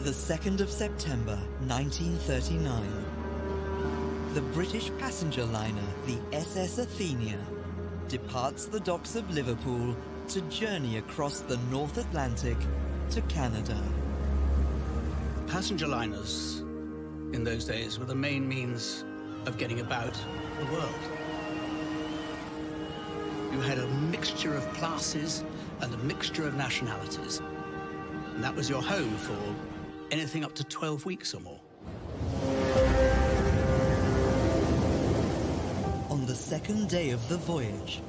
The 2nd of September, 1939. The British passenger liner, the SS Athenia, departs the docks of Liverpool to journey across the North Atlantic to Canada. Passenger liners in those days were the main means of getting about the world. You had a mixture of classes and a mixture of nationalities. And that was your home for anything up to 12 weeks or more. On the 2nd day of the voyage,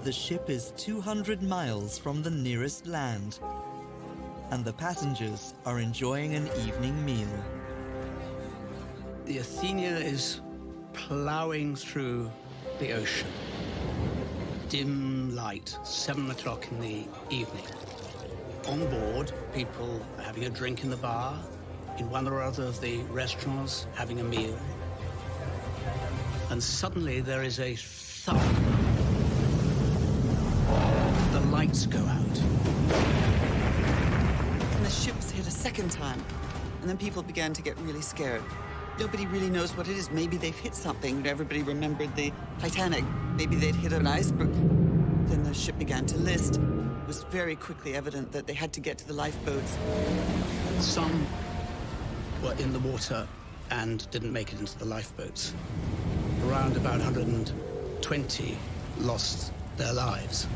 the ship is 200 miles from the nearest land, and the passengers are enjoying an evening meal. The Athenia is ploughing through the ocean. Dim light, 7 o'clock in the evening. On board, people are having a drink in the bar, in one or other of the restaurants, having a meal. And suddenly there is a thud. The lights go out. And the ships hit a second time, and then people began to get really scared. Nobody really knows what it is. Maybe they've hit something. Everybody remembered the Titanic. Maybe they'd hit an iceberg. Then the ship began to list. It was very quickly evident that they had to get to the lifeboats. Some were in the water and didn't make it into the lifeboats. Around about 120 lost their lives,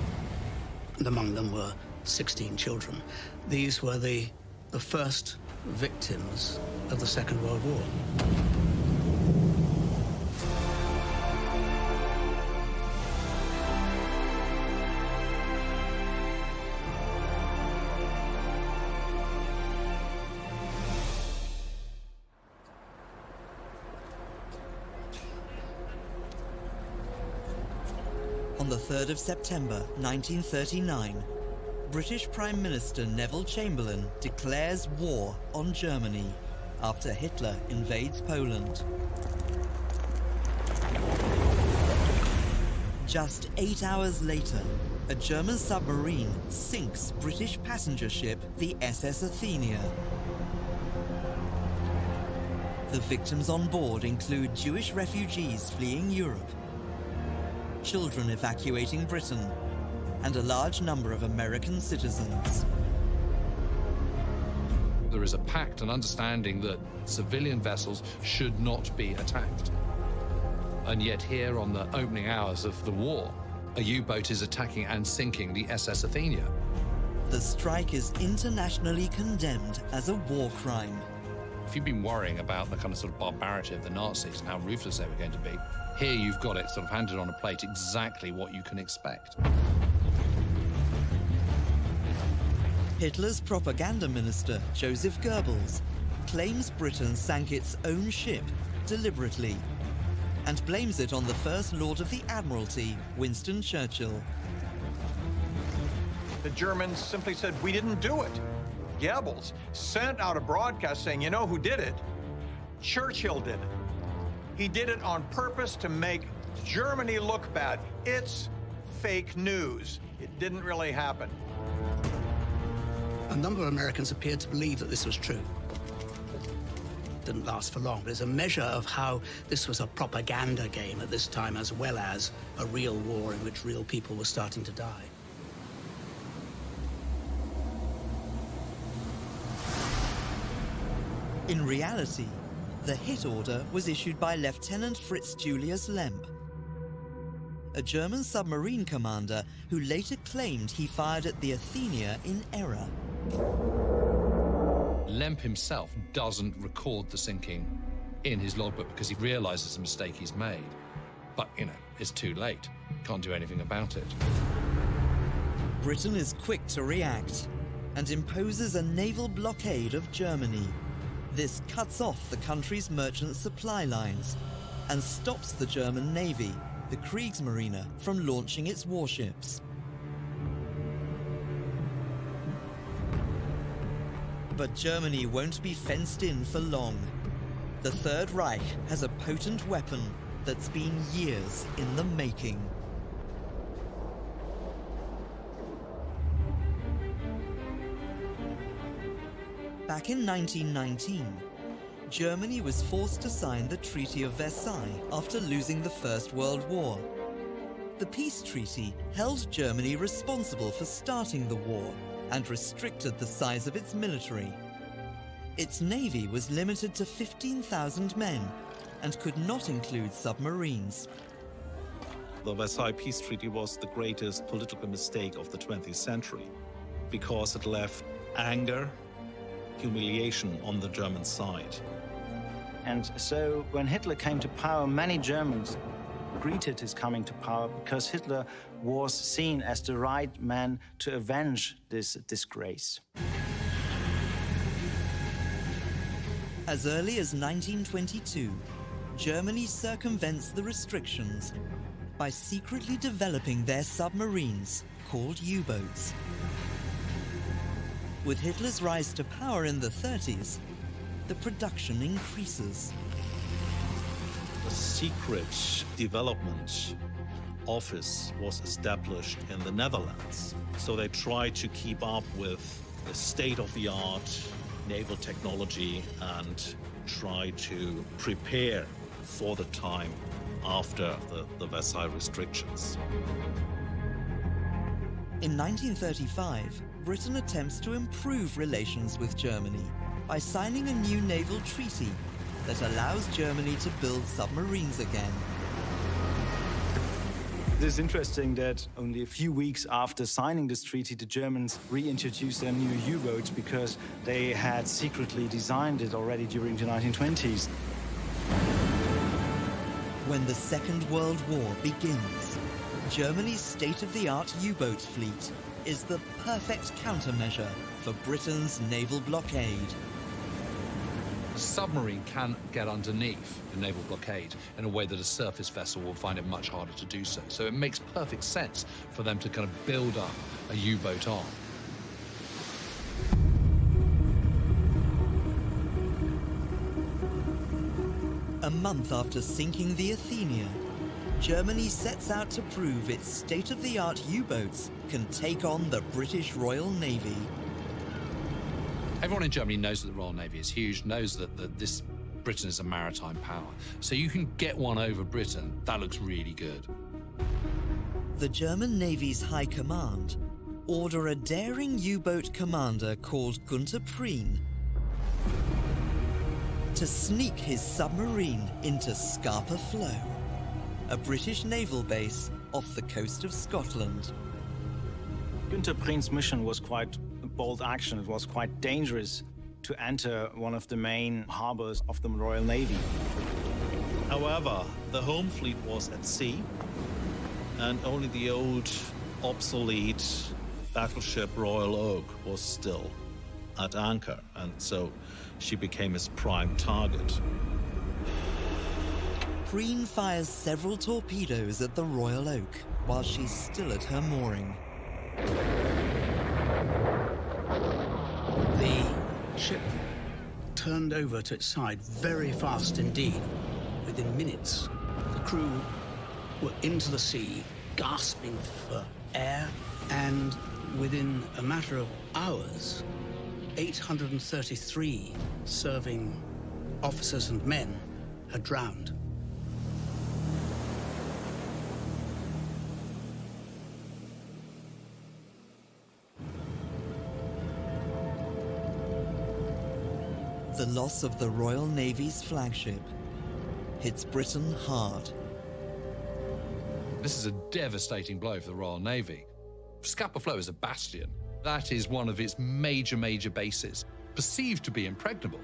and among them were 16 children. These were the first victims of the Second World War. On the 3rd of September, 1939, British Prime Minister Neville Chamberlain declares war on Germany after Hitler invades Poland. Just 8 hours later, a German submarine sinks British passenger ship, the SS Athenia. The victims on board include Jewish refugees fleeing Europe, children evacuating Britain, and a large number of American citizens. There is a pact and understanding that civilian vessels should not be attacked. And yet here on the opening hours of the war, a U-boat is attacking and sinking the SS Athenia. The strike is internationally condemned as a war crime. If you've been worrying about the kind of sort of barbarity of the Nazis and how ruthless they were going to be, here you've got it sort of handed on a plate exactly what you can expect. Hitler's propaganda minister, Joseph Goebbels, claims Britain sank its own ship deliberately and blames it on the First Lord of the Admiralty, Winston Churchill. The Germans simply said, we didn't do it. Goebbels sent out a broadcast saying, you know who did it? Churchill did it. He did it on purpose to make Germany look bad. It's fake news. It didn't really happen. A number of Americans appeared to believe that this was true. It didn't last for long, but it's a measure of how this was a propaganda game at this time, as well as a real war in which real people were starting to die. In reality, the hit order was issued by Lieutenant Fritz Julius Lemp, a German submarine commander who later claimed he fired at the Athenia in error. Lemp himself doesn't record the sinking in his logbook because he realizes the mistake he's made. But, you know, it's too late. Can't do anything about it. Britain is quick to react and imposes a naval blockade of Germany. This cuts off the country's merchant supply lines and stops the German Navy, the Kriegsmarine, from launching its warships. But Germany won't be fenced in for long. The Third Reich has a potent weapon that's been years in the making. Back in 1919, Germany was forced to sign the Treaty of Versailles after losing the First World War. The peace treaty held Germany responsible for starting the war and restricted the size of its military. Its navy was limited to 15,000 men and could not include submarines. The Versailles Peace Treaty was the greatest political mistake of the 20th century because it left anger, humiliation on the German side. And so when Hitler came to power, many Germans greeted his coming to power because Hitler was seen as the right man to avenge this disgrace. As early as 1922, Germany circumvents the restrictions by secretly developing their submarines, called U-boats. With Hitler's rise to power in the 30s, the production increases. A secret development office was established in the Netherlands. So they tried to keep up with the state-of-the-art naval technology and try to prepare for the time after the Versailles restrictions. In 1935, Britain attempts to improve relations with Germany by signing a new naval treaty that allows Germany to build submarines again. It is interesting that only a few weeks after signing this treaty, the Germans reintroduced their new U-boats because they had secretly designed it already during the 1920s. When the Second World War begins, Germany's state-of-the-art U-boat fleet is the perfect countermeasure for Britain's naval blockade. A submarine can get underneath the naval blockade in a way that a surface vessel will find it much harder to do so. So it makes perfect sense for them to kind of build up a U-boat arm. A month after sinking the Athenia, Germany sets out to prove its state-of-the-art U-boats can take on the British Royal Navy. Everyone in Germany knows that the Royal Navy is huge, knows that this Britain is a maritime power. So you can get one over Britain. That looks really good. The German Navy's High Command order a daring U-boat commander called Günther Prien to sneak his submarine into Scapa Flow, a British naval base off the coast of Scotland. Günther Prien's mission was quite a bold action. It was quite dangerous to enter one of the main harbors of the Royal Navy. However, the home fleet was at sea, and only the old, obsolete battleship Royal Oak was still at anchor, and so she became his prime target. Prien fires several torpedoes at the Royal Oak while she's still at her mooring. The ship turned over to its side very fast indeed. Within minutes, the crew were into the sea, gasping for air, and within a matter of hours, 833 serving officers and men had drowned. The loss of the Royal Navy's flagship hits Britain hard. This is a devastating blow for the Royal Navy. Scapa Flow is a bastion. That is one of its major bases, perceived to be impregnable.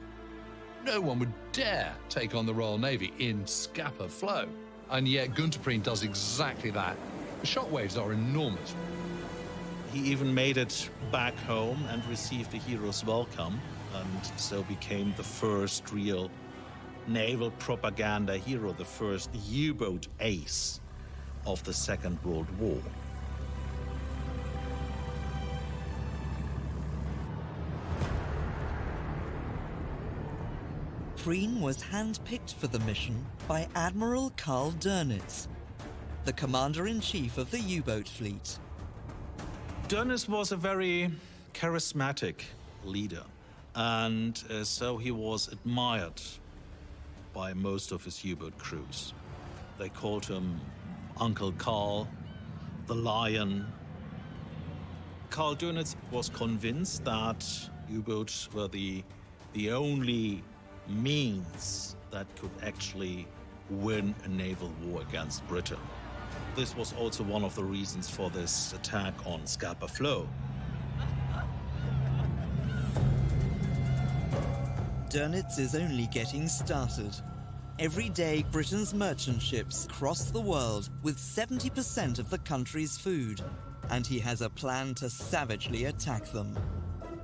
No one would dare take on the Royal Navy in Scapa Flow. And yet Günther Prien does exactly that. The shockwaves are enormous. He even made it back home and received a hero's welcome, and so became the first real naval propaganda hero, the first U-boat ace of the Second World War. Prien was handpicked for the mission by Admiral Karl Dönitz, the commander-in-chief of the U-boat fleet. Dönitz was a very charismatic leader. And so he was admired by most of his U-boat crews. They called him Uncle Karl, the Lion. Karl Dönitz was convinced that U-boats were the only means that could actually win a naval war against Britain. This was also one of the reasons for this attack on Scapa Flow. Dönitz is only getting started. Every day, Britain's merchant ships cross the world with 70% of the country's food, and he has a plan to savagely attack them.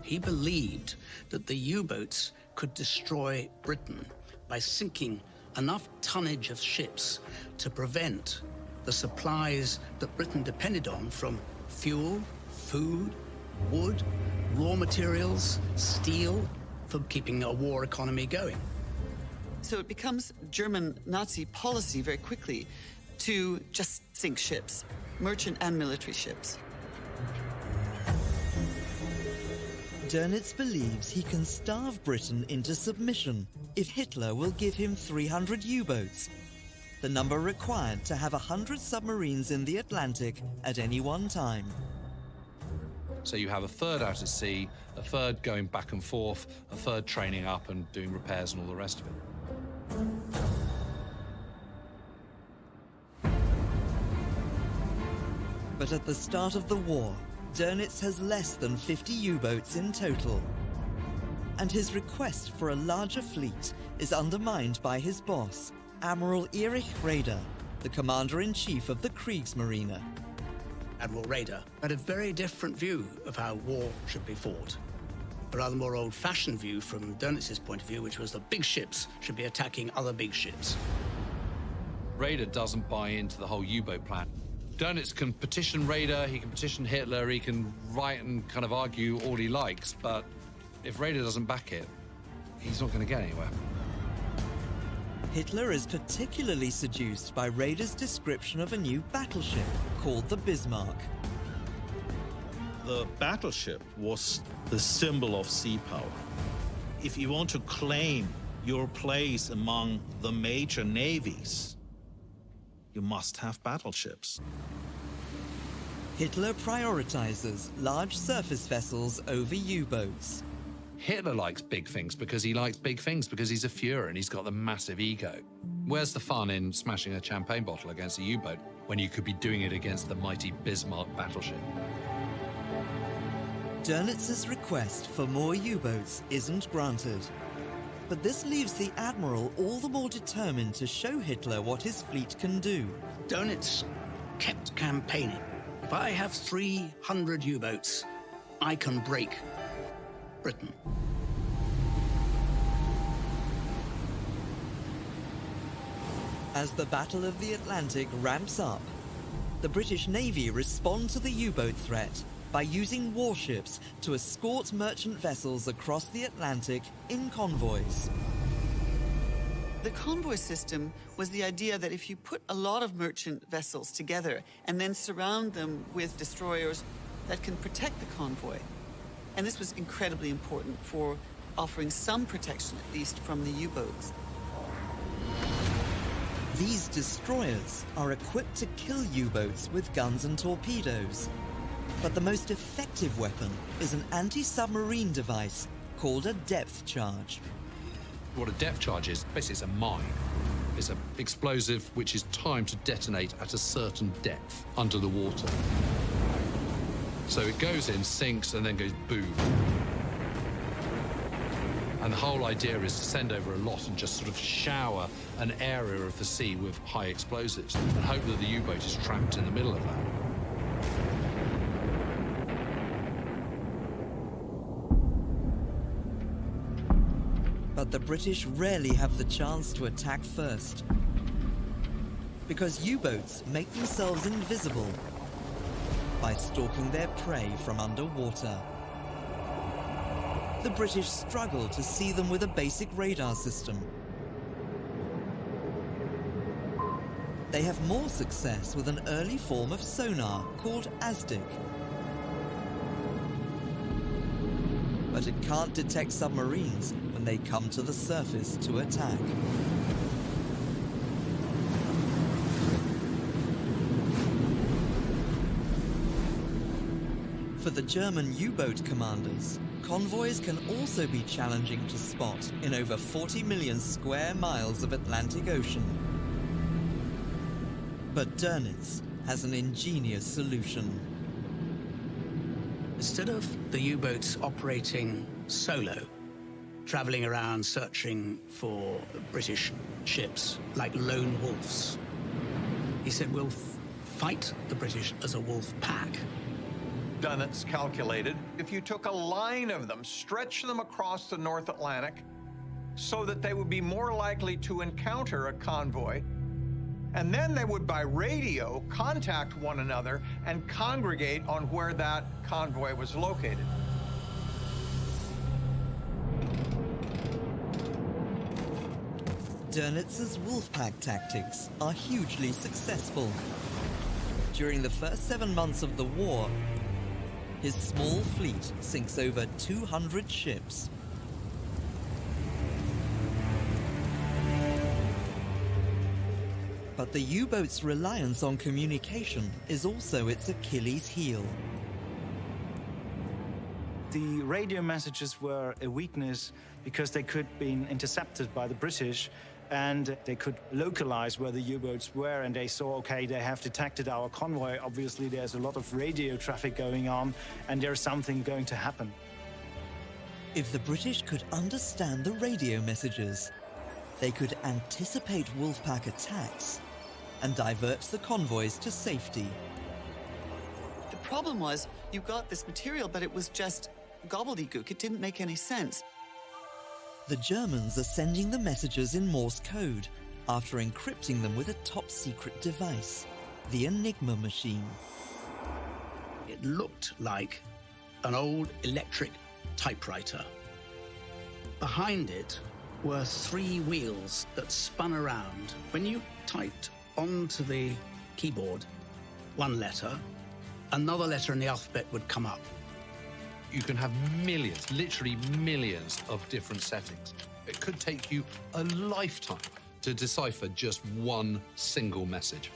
He believed that the U-boats could destroy Britain by sinking enough tonnage of ships to prevent the supplies that Britain depended on from fuel, food, wood, raw materials, steel, for keeping a war economy going. So it becomes German Nazi policy very quickly to just sink ships, merchant and military ships. Dönitz believes he can starve Britain into submission if Hitler will give him 300 U-boats, the number required to have 100 submarines in the Atlantic at any one time. So you have a third out at sea, a third going back and forth, a third training up and doing repairs and all the rest of it. But at the start of the war, Dönitz has less than 50 U-boats in total. And his request for a larger fleet is undermined by his boss, Admiral Erich Raeder, the commander-in-chief of the Kriegsmarine. Admiral Raeder had a very different view of how war should be fought. A rather more old-fashioned view from Dönitz's point of view, which was that big ships should be attacking other big ships. Raeder doesn't buy into the whole U-boat plan. Dönitz can petition Raeder, he can petition Hitler, he can write and kind of argue all he likes, but if Raeder doesn't back it, he's not going to get anywhere. Hitler is particularly seduced by Raeder's description of a new battleship called the Bismarck. The battleship was the symbol of sea power. If you want to claim your place among the major navies, you must have battleships. Hitler prioritizes large surface vessels over U-boats. Hitler likes big things because he likes big things because he's a Führer and he's got the massive ego. Where's the fun in smashing a champagne bottle against a U-boat when you could be doing it against the mighty Bismarck battleship? Dönitz's request for more U-boats isn't granted. But this leaves the Admiral all the more determined to show Hitler what his fleet can do. Dönitz kept campaigning. If I have 300 U-boats, I can break Britain. As the Battle of the Atlantic ramps up, the British Navy respond to the U-boat threat by using warships to escort merchant vessels across the Atlantic in convoys. The convoy system was the idea that if you put a lot of merchant vessels together and then surround them with destroyers that can protect the convoy, and this was incredibly important for offering some protection, at least, from the U-boats. These destroyers are equipped to kill U-boats with guns and torpedoes. But the most effective weapon is an anti-submarine device called a depth charge. What a depth charge is, basically it's a mine. It's an explosive which is timed to detonate at a certain depth under the water. So it goes in, sinks, and then goes boom. And the whole idea is to send over a lot and just sort of shower an area of the sea with high explosives and hope that the U-boat is trapped in the middle of that. But the British rarely have the chance to attack first, because U-boats make themselves invisible by stalking their prey from underwater. The British struggle to see them with a basic radar system. They have more success with an early form of sonar called ASDIC. but it can't detect submarines when they come to the surface to attack. For the German U-boat commanders, convoys can also be challenging to spot in over 40 million square miles of Atlantic Ocean. But Dönitz has an ingenious solution. Instead of the U-boats operating solo, traveling around searching for British ships like lone wolves, he said, we'll fight the British as a wolf pack. Dönitz calculated if you took a line of them, stretched them across the North Atlantic so that they would be more likely to encounter a convoy, and then they would, by radio, contact one another and congregate on where that convoy was located. Dönitz's wolfpack tactics are hugely successful. During the first 7 months of the war, his small fleet sinks over 200 ships. But the U-boat's reliance on communication is also its Achilles heel. The radio messages were a weakness because they could be intercepted by the British, and they could localize where the U-boats were, and they saw, okay, they have detected our convoy. Obviously, there's a lot of radio traffic going on, and there's something going to happen. If the British could understand the radio messages, they could anticipate wolfpack attacks and divert the convoys to safety. The problem was, you got this material, but it was just gobbledygook. It didn't make any sense. The Germans are sending the messages in Morse code after encrypting them with a top-secret device, the Enigma machine. It looked like an old electric typewriter. Behind it were 3 wheels that spun around. When you typed onto the keyboard one letter, another letter in the alphabet would come up. You can have millions, literally millions of different settings. It could take you a lifetime to decipher just one single message.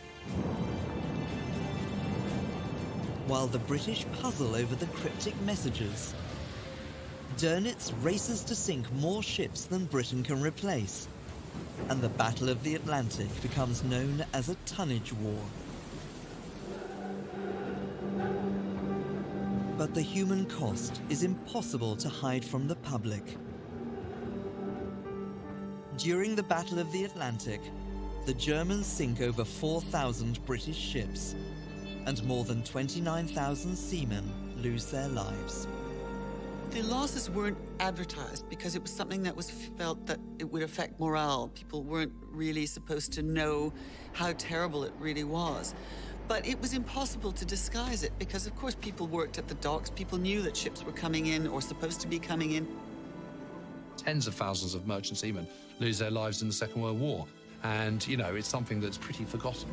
While the British puzzle over the cryptic messages, Dönitz races to sink more ships than Britain can replace, and the Battle of the Atlantic becomes known as a tonnage war. But the human cost is impossible to hide from the public. During the Battle of the Atlantic, the Germans sink over 4,000 British ships, and more than 29,000 seamen lose their lives. The losses weren't advertised because it was something that was felt that it would affect morale. People weren't really supposed to know how terrible it really was. But it was impossible to disguise it because, of course, people worked at the docks. People knew that ships were coming in or supposed to be coming in. Tens of thousands of merchant seamen lose their lives in the Second World War. And, you know, it's something that's pretty forgotten.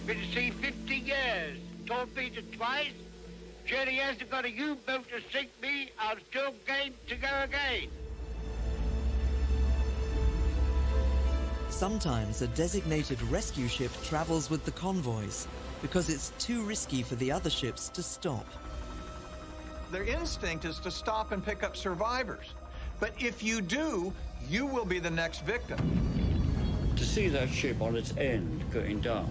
Been to sea 50 years. Torpedoed twice. Surely hasn't got a U-boat to sink me. I'm still game to go again. Sometimes a designated rescue ship travels with the convoys because it's too risky for the other ships to stop. Their instinct is to stop and pick up survivors. But if you do, you will be the next victim. To see that ship on its end going down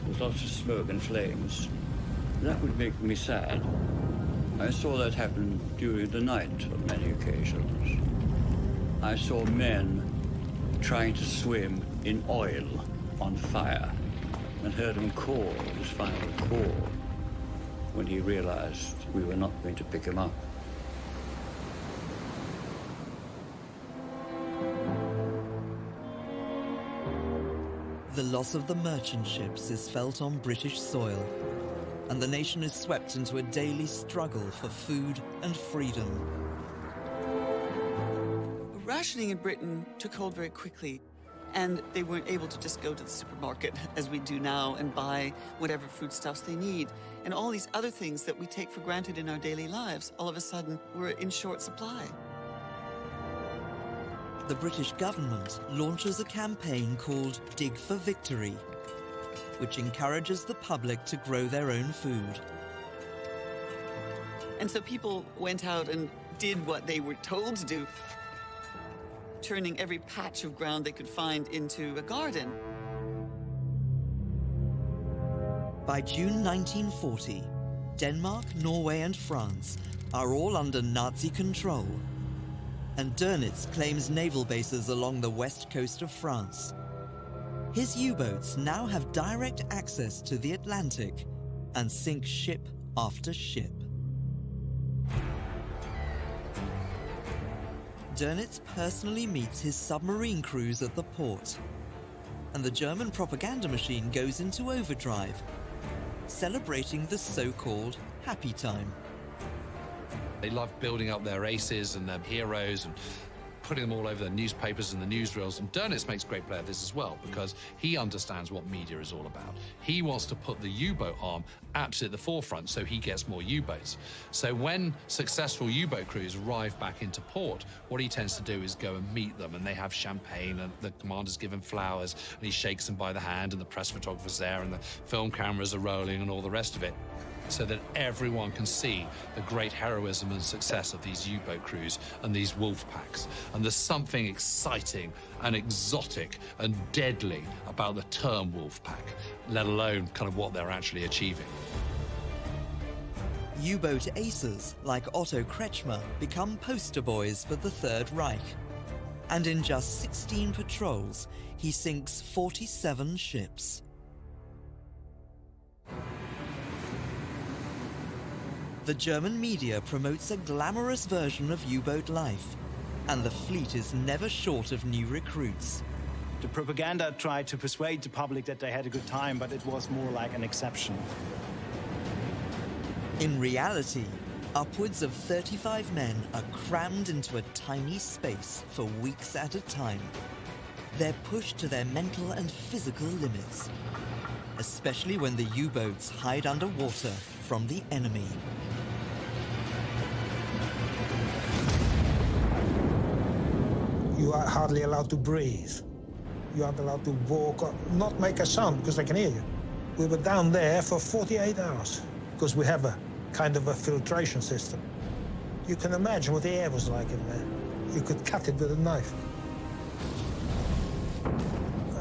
with lots of smoke and flames, that would make me sad. I saw that happen during the night on many occasions. I saw men trying to swim in oil on fire, and heard him call his final call when he realized we were not going to pick him up. The loss of the merchant ships is felt on British soil, and the nation is swept into a daily struggle for food and freedom. Rationing in Britain took hold very quickly. And they weren't able to just go to the supermarket as we do now and buy whatever foodstuffs they need. And all these other things that we take for granted in our daily lives, all of a sudden, were in short supply. The British government launches a campaign called Dig for Victory, which encourages the public to grow their own food. And so people went out and did what they were told to do, turning every patch of ground they could find into a garden. By June 1940, Denmark, Norway and France are all under Nazi control, and Dönitz claims naval bases along the west coast of France. His U-boats now have direct access to the Atlantic and sink ship after ship. Dönitz personally meets his submarine crews at the port, and the German propaganda machine goes into overdrive, celebrating the so-called happy time. They love building up their aces and their heroes and putting them all over the newspapers and the newsreels. And Dönitz makes great play of this as well, because he understands what media is all about. He wants to put the U-boat arm absolutely at the forefront so he gets more U-boats. So when successful U-boat crews arrive back into port, what he tends to do is go and meet them, and they have champagne, and the commander's given flowers, and he shakes them by the hand, and the press photographer's there, and the film cameras are rolling, and all the rest of it, so that everyone can see the great heroism and success of these U-boat crews and these wolf packs. And there's something exciting and exotic and deadly about the term wolf pack, let alone kind of what they're actually achieving. U-boat aces like Otto Kretschmer become poster boys for the Third Reich. And in just 16 patrols, he sinks 47 ships. The German media promotes a glamorous version of U-boat life, and the fleet is never short of new recruits. The propaganda tried to persuade the public that they had a good time, but it was more like an exception. In reality, upwards of 35 men are crammed into a tiny space for weeks at a time. They're pushed to their mental and physical limits, especially when the U-boats hide underwater from the enemy. You are hardly allowed to breathe. You aren't allowed to walk or not make a sound because they can hear you. We were down there for 48 hours because we have a kind of a filtration system. You can imagine what the air was like in there. You could cut it with a knife.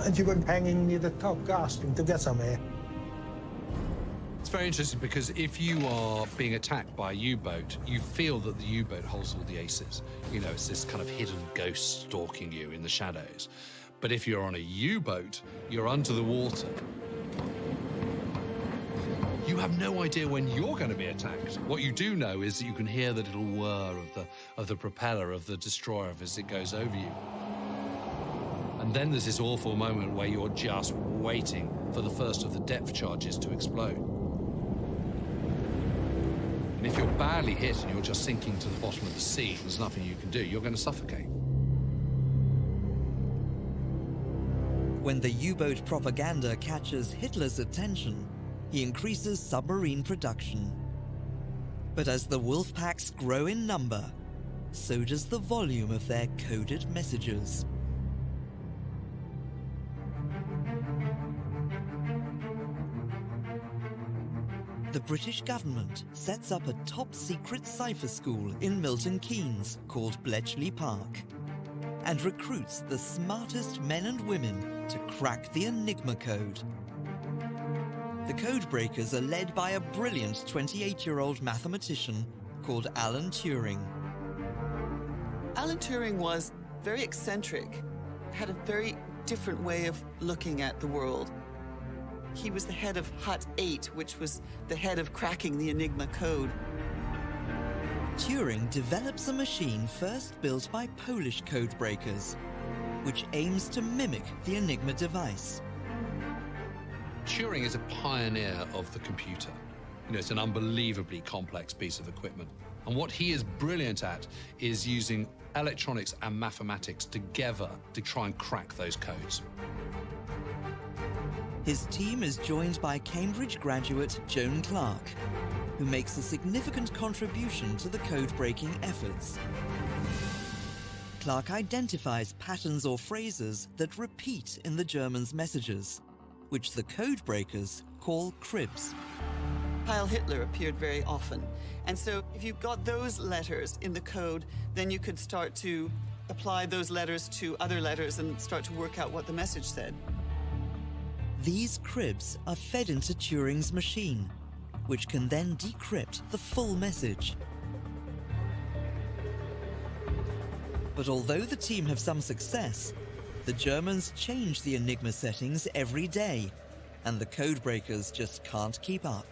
And you were hanging near the top, gasping to get some air. It's very interesting because if you are being attacked by a U-boat, you feel that the U-boat holds all the aces. You know, it's this kind of hidden ghost stalking you in the shadows. But if you're on a U-boat, you're under the water. You have no idea when you're going to be attacked. What you do know is that you can hear the little whir of the propeller of the destroyer as it goes over you. And then there's this awful moment where you're just waiting for the first of the depth charges to explode. And if you're badly hit and you're just sinking to the bottom of the sea, there's nothing you can do, you're going to suffocate. When the U-boat propaganda catches Hitler's attention, he increases submarine production. But as the wolf packs grow in number, so does the volume of their coded messages. The British government sets up a top-secret cipher school in Milton Keynes called Bletchley Park, and recruits the smartest men and women to crack the Enigma code. The code breakers are led by a brilliant 28-year-old mathematician called Alan Turing. Alan Turing was very eccentric, had a very different way of looking at the world. He was the head of Hut 8, which was the head of cracking the Enigma code. Turing develops a machine first built by Polish code breakers, which aims to mimic the Enigma device. Turing is a pioneer of the computer. You know, it's an unbelievably complex piece of equipment. And what he is brilliant at is using electronics and mathematics together to try and crack those codes. His team is joined by Cambridge graduate Joan Clark, who makes a significant contribution to the code-breaking efforts. Clark identifies patterns or phrases that repeat in the Germans' messages, which the code breakers call cribs. Heil Hitler appeared very often. And so if you got those letters in the code, then you could start to apply those letters to other letters and start to work out what the message said. These cribs are fed into Turing's machine, which can then decrypt the full message. But although the team have some success, the Germans change the Enigma settings every day, and the codebreakers just can't keep up.